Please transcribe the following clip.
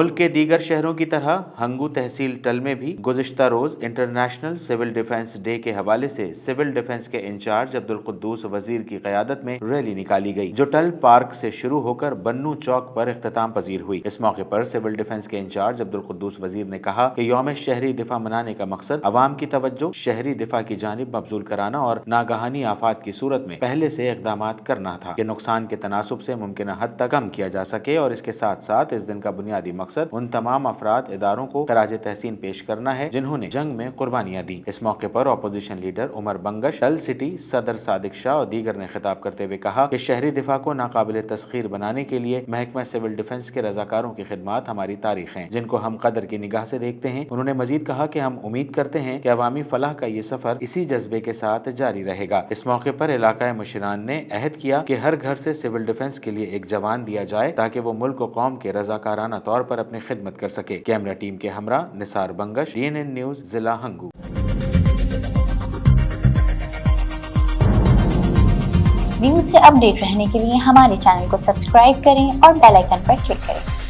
ملک کے دیگر شہروں کی طرح ہنگو تحصیل ٹل میں بھی گزشتہ روز انٹرنیشنل سول ڈیفنس ڈے کے حوالے سے سول ڈیفنس کے انچارج عبدالقدوس وزیر کی قیادت میں ریلی نکالی گئی جو ٹل پارک سے شروع ہو کر بنو چوک پر اختتام پذیر ہوئی۔ اس موقع پر سول ڈیفنس کے انچارج عبدالقدوس وزیر نے کہا کہ یوم شہری دفاع منانے کا مقصد عوام کی توجہ شہری دفاع کی جانب مبذول کرانا اور ناگہانی آفات کی صورت میں پہلے سے اقدامات کرنا تھا کہ نقصان کے تناسب سے ممکنہ حد تک کم کیا جا سکے، اور اس کے ساتھ ساتھ اس دن کا بنیادی مقصد ان تمام افراد اداروں کو خراج تحسین پیش کرنا ہے جنہوں نے جنگ میں قربانیاں دی۔ اس موقع پر اپوزیشن لیڈر عمر بنگش، ٹل سٹی صدر صادق شاہ اور دیگر نے خطاب کرتے ہوئے کہا کہ شہری دفاع کو ناقابل تسخیر بنانے کے لیے محکمہ سول ڈیفنس کے رضاکاروں کی خدمات ہماری تاریخ ہیں جن کو ہم قدر کی نگاہ سے دیکھتے ہیں۔ انہوں نے مزید کہا کہ ہم امید کرتے ہیں کہ عوامی فلاح کا یہ سفر اسی جذبے کے ساتھ جاری رہے گا۔ اس موقع پر علاقہ مشیران نے عہد کیا کہ ہر گھر سے سول ڈیفنس کے لیے ایک جوان دیا جائے تاکہ وہ ملک و قوم کے رضاکارانہ طور پر اپنی خدمت کر سکے۔ کیمرہ ٹیم کے ہمراہ نثار بنگش، DNN نیوز، ضلع ہنگو۔ نیوز سے اپ ڈیٹ رہنے کے لیے ہمارے چینل کو سبسکرائب کریں اور بیل آئیکن پر کلک کریں۔